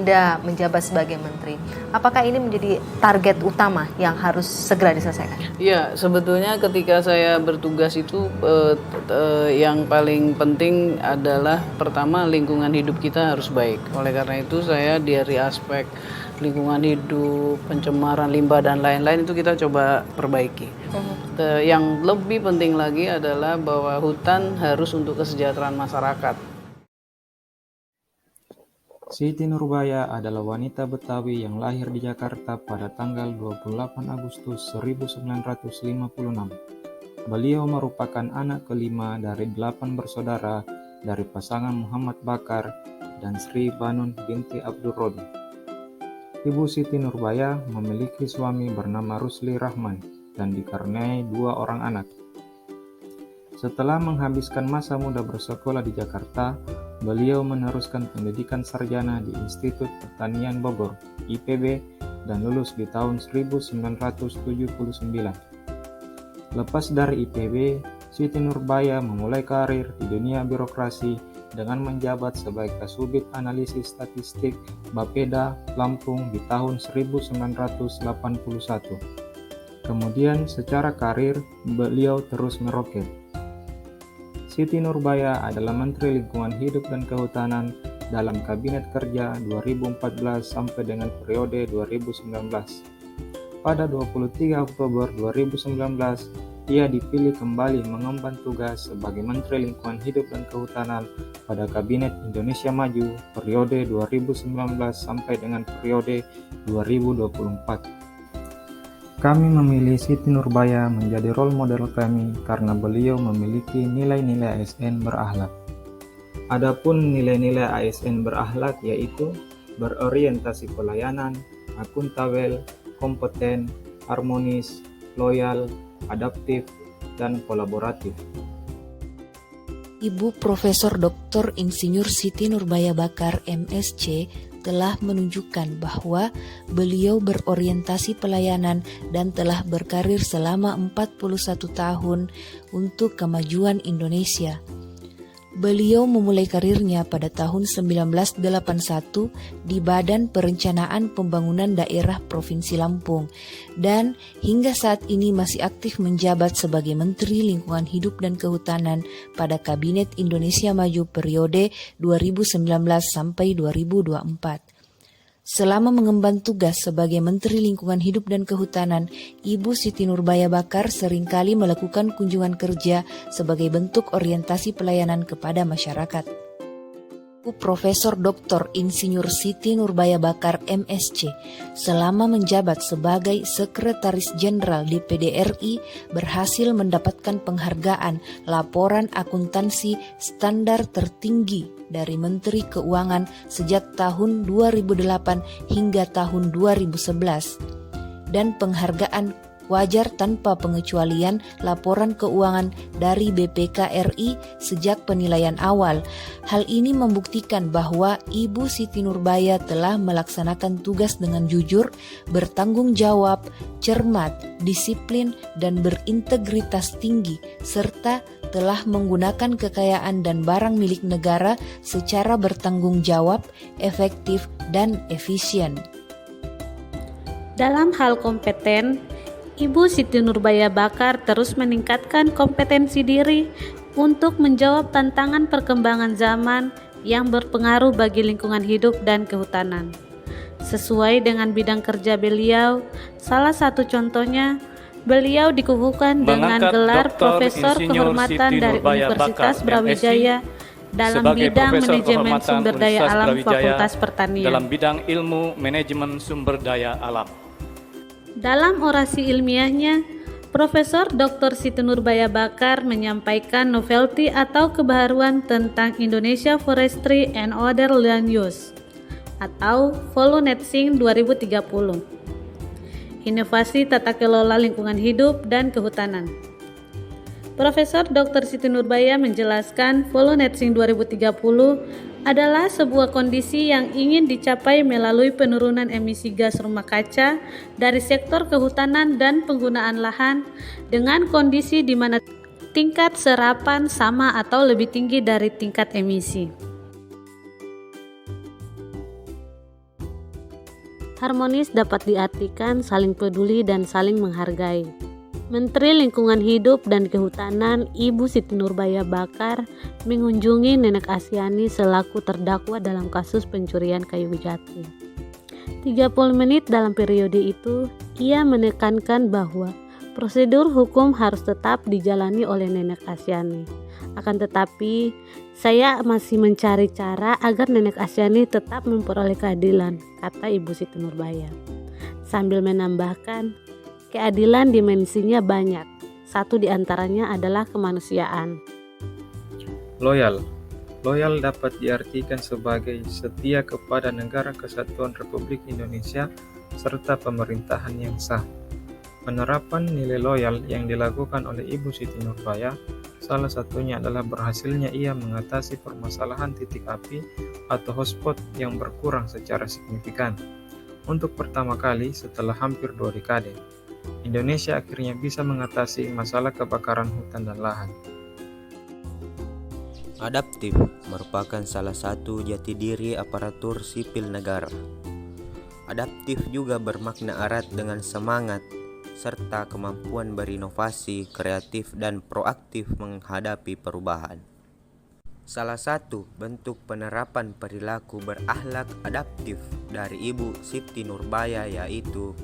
Anda menjabat sebagai menteri, apakah ini menjadi target utama yang harus segera diselesaikan? Iya, sebetulnya ketika saya bertugas itu yang paling penting adalah pertama lingkungan hidup kita harus baik. Oleh karena itu saya dari aspek lingkungan hidup, pencemaran limbah dan lain-lain itu kita coba perbaiki. Yang lebih penting lagi adalah bahwa hutan harus untuk kesejahteraan masyarakat. Siti Nurbaya adalah wanita Betawi yang lahir di Jakarta pada tanggal 28 Agustus 1956. Beliau merupakan anak kelima dari 8 bersaudara dari pasangan Muhammad Bakar dan Sri Banun binti Abdul Robi. Ibu Siti Nurbaya memiliki suami bernama Rusli Rahman dan dikaruniai 2 orang anak. Setelah menghabiskan masa muda bersekolah di Jakarta, beliau meneruskan pendidikan sarjana di Institut Pertanian Bogor, IPB, dan lulus di tahun 1979. Lepas dari IPB, Siti Nurbaya memulai karir di dunia birokrasi dengan menjabat sebagai Kasubit Analisis Statistik Bapeda, Lampung di tahun 1981. Kemudian secara karir, beliau terus meroket. Siti Nurbaya adalah Menteri Lingkungan Hidup dan Kehutanan dalam Kabinet Kerja 2014 sampai dengan periode 2019. Pada 23 Oktober 2019, ia dipilih kembali mengemban tugas sebagai Menteri Lingkungan Hidup dan Kehutanan pada Kabinet Indonesia Maju periode 2019 sampai dengan periode 2024. Kami memilih Siti Nurbaya menjadi role model kami karena beliau memiliki nilai-nilai ASN berakhlak. Adapun nilai-nilai ASN berakhlak yaitu berorientasi pelayanan, akuntabel, kompeten, harmonis, loyal, adaptif, dan kolaboratif. Ibu Profesor Dr. Insinyur Siti Nurbaya Bakar, MSc, telah menunjukkan bahwa beliau berorientasi pelayanan dan telah berkarir selama 41 tahun untuk kemajuan Indonesia. Beliau memulai karirnya pada tahun 1981 di Badan Perencanaan Pembangunan Daerah Provinsi Lampung dan hingga saat ini masih aktif menjabat sebagai Menteri Lingkungan Hidup dan Kehutanan pada Kabinet Indonesia Maju periode 2019 sampai 2024. Selama mengemban tugas sebagai Menteri Lingkungan Hidup dan Kehutanan, Ibu Siti Nurbaya Bakar seringkali melakukan kunjungan kerja sebagai bentuk orientasi pelayanan kepada masyarakat. Profesor Dr. Insinyur Siti Nurbaya Bakar, MSc, selama menjabat sebagai Sekretaris Jenderal di PDRI berhasil mendapatkan penghargaan laporan akuntansi standar tertinggi dari Menteri Keuangan sejak tahun 2008 hingga tahun 2011 dan penghargaan wajar tanpa pengecualian laporan keuangan dari BPK RI sejak penilaian awal. Hal ini membuktikan bahwa Ibu Siti Nurbaya telah melaksanakan tugas dengan jujur, bertanggung jawab, cermat, disiplin, dan berintegritas tinggi, serta telah menggunakan kekayaan dan barang milik negara secara bertanggung jawab, efektif, dan efisien. Dalam hal kompeten, Ibu Siti Nurbaya Bakar terus meningkatkan kompetensi diri untuk menjawab tantangan perkembangan zaman yang berpengaruh bagi lingkungan hidup dan kehutanan. Sesuai dengan bidang kerja beliau, salah satu contohnya, beliau dikukuhkan dengan gelar Profesor Kehormatan dari Universitas Brawijaya dalam bidang Manajemen Sumber Daya Alam Fakultas Pertanian. Dalam bidang ilmu manajemen sumber daya alam. Dalam orasi ilmiahnya, Profesor Dr. Siti Nurbaya Bakar menyampaikan novelty atau kebaharuan tentang Indonesia Forestry and Other Land Use atau Volunetsing 2030. Inovasi tata kelola lingkungan hidup dan kehutanan. Profesor Dr. Siti Nurbaya menjelaskan Volunetsing 2030 adalah sebuah kondisi yang ingin dicapai melalui penurunan emisi gas rumah kaca dari sektor kehutanan dan penggunaan lahan dengan kondisi di mana tingkat serapan sama atau lebih tinggi dari tingkat emisi. Harmonis dapat diartikan saling peduli dan saling menghargai. Menteri Lingkungan Hidup dan Kehutanan Ibu Siti Nurbaya Bakar mengunjungi Nenek Asyani selaku terdakwa dalam kasus pencurian kayu jati. 30 menit dalam periode itu, ia menekankan bahwa prosedur hukum harus tetap dijalani oleh Nenek Asyani. Akan tetapi, saya masih mencari cara agar Nenek Asyani tetap memperoleh keadilan, kata Ibu Siti Nurbaya. Sambil menambahkan, keadilan dimensinya banyak. Satu di antaranya adalah kemanusiaan. Loyal. Loyal dapat diartikan sebagai setia kepada Negara Kesatuan Republik Indonesia serta pemerintahan yang sah. Penerapan nilai loyal yang dilakukan oleh Ibu Siti Nurbaya salah satunya adalah berhasilnya ia mengatasi permasalahan titik api atau hotspot yang berkurang secara signifikan. Untuk pertama kali setelah hampir 2 dekade, Indonesia akhirnya bisa mengatasi masalah kebakaran hutan dan lahan. Adaptif merupakan salah satu jati diri aparatur sipil negara. Adaptif juga bermakna erat dengan semangat serta kemampuan berinovasi, kreatif, dan proaktif menghadapi perubahan. Salah satu bentuk penerapan perilaku berakhlak adaptif dari Ibu Siti Nurbaya yaitu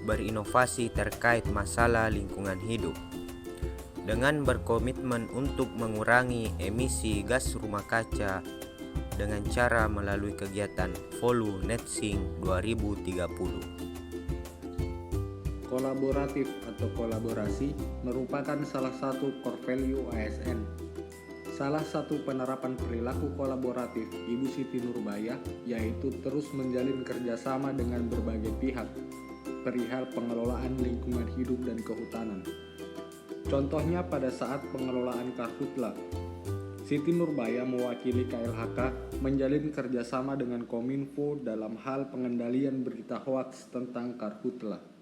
berinovasi terkait masalah lingkungan hidup. Dengan berkomitmen untuk mengurangi emisi gas rumah kaca dengan cara melalui kegiatan Follow Netsing 2030. Kolaboratif atau kolaborasi merupakan salah satu core value ASN. Salah satu penerapan perilaku kolaboratif Ibu Siti Nurbaya yaitu terus menjalin kerjasama dengan berbagai pihak perihal pengelolaan lingkungan hidup dan kehutanan. Contohnya pada saat pengelolaan Karhutla, Siti Nurbaya mewakili KLHK menjalin kerjasama dengan Kominfo dalam hal pengendalian berita hoaks tentang Karhutla.